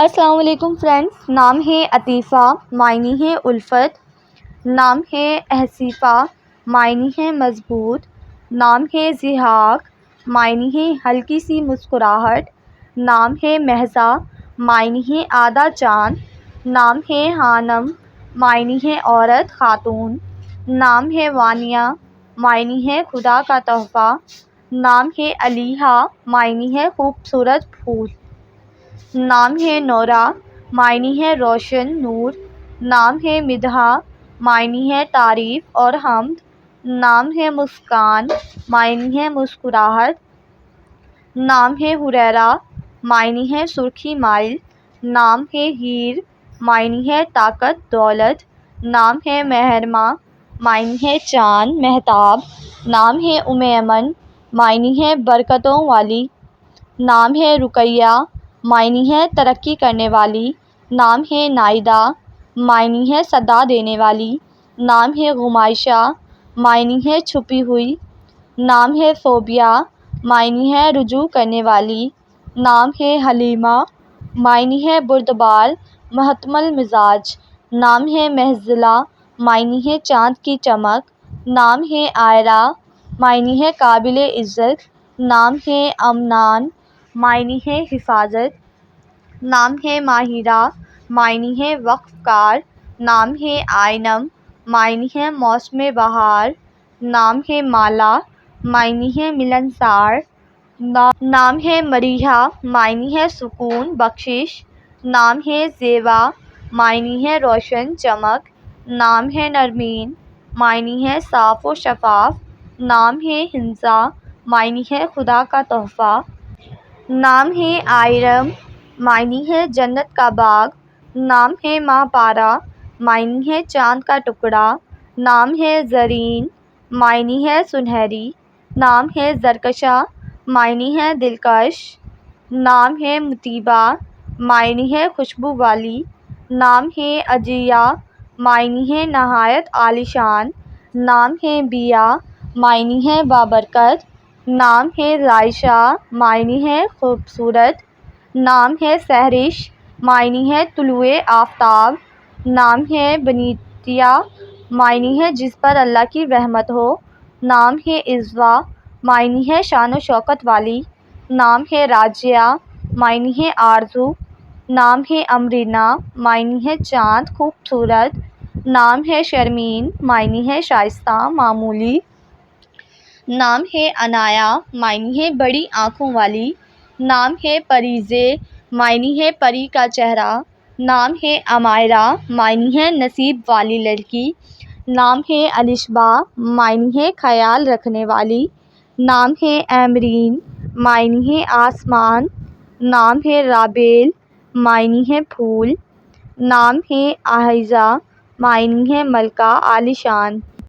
السلام علیکم فرینڈس، نام ہے عطیفہ، معنی ہے الفت۔ نام ہے احصیفہ، معنی ہے مضبوط۔ نام ہے ضحاک، معنی ہے ہلکی سی مسکراہٹ۔ نام ہے مہزہ، معنی ہے آدھا چاند۔ نام ہے خانم، معنی ہے عورت، خاتون۔ نام ہے وانیہ، معنی ہے خدا کا تحفہ۔ نام ہے علیہا، معنی ہے خوبصورت پھول۔ نام ہے نورہ، معنی ہے روشن، نور۔ نام ہے مدحہ، معنی ہے تعریف اور حمد۔ نام ہے مسکان، معنی ہے مسکراہٹ۔ نام ہے حریرہ، معنی ہے سرخی مائل۔ نام ہے ہیر، معنی ہے طاقت، دولت۔ نام ہے مہرمہ، معنی ہے چاند، مہتاب۔ نام ہے ایمن، معنی ہے برکتوں والی۔ نام ہے رقیہ، معنی ہے ترقی کرنے والی۔ نام ہے نائدہ، معنی ہے صدا دینے والی۔ نام ہے غمائشہ، معنی ہے چھپی ہوئی۔ نام ہے فوبیہ، معنی ہے رجوع کرنے والی۔ نام ہے حلیمہ، معنی ہے بردبار، محتمل مزاج۔ نام ہے محضلہ، معنی ہے چاند کی چمک۔ نام ہے عائرہ، معنی ہے قابل عزت۔ نام ہے امنان، معنی ہے حفاظت۔ نام ہے ماہرہ، معنی ہے وقف کار۔ نام ہے آئنم، معنی ہے موسم بہار۔ نام ہے مالا، معنی ہے ملنسار۔ نام ہے مریحہ، معنی ہے سکون، بخشش۔ نام ہے زیبا، معنی ہے روشن، چمک۔ نام ہے نرمین، معنی ہے صاف و شفاف۔ نام ہے ہنسا، معنی ہے خدا کا تحفہ۔ نام ہے آئرم، معنی ہے جنت کا باغ۔ نام ہے ماہ پارہ، معنی ہے چاند کا ٹکڑا۔ نام ہے زرین، معنی ہے سنہری۔ نام ہے زرکشہ، معنی ہے دلکش۔ نام ہے مطیبہ، معنی ہے خوشبو والی۔ نام ہے عجیہ، معنی ہے نہایت عالیشان۔ نام ہے بیہ، معنی ہے بابرکت۔ نام ہے رائشہ، معنی ہے خوبصورت۔ نام ہے سحرش، معنی ہے طلوع آفتاب۔ نام ہے بنیتیہ، معنی ہے جس پر اللہ کی رحمت ہو۔ نام ہے عزوہ، معنی ہے شان و شوکت والی۔ نام ہے راجیہ، معنی ہے آرزو۔ نام ہے امرینا، معنی ہے چاند، خوبصورت۔ نام ہے شرمین، معنی ہے شائستہ، معمولی۔ نام ہے عنایہ، معنی ہے بڑی آنکھوں والی۔ نام ہے پریزہ، معنی ہے پری کا چہرہ۔ نام ہے امائرہ، معنی ہے نصیب والی لڑکی۔ نام ہے الشبہ، معنی ہے خیال رکھنے والی۔ نام ہے ایمرین، معنی ہے آسمان۔ نام ہے رابیل، معنی ہے پھول۔ نام ہے عائزہ، معنی ہے ملکہ، عالیشان۔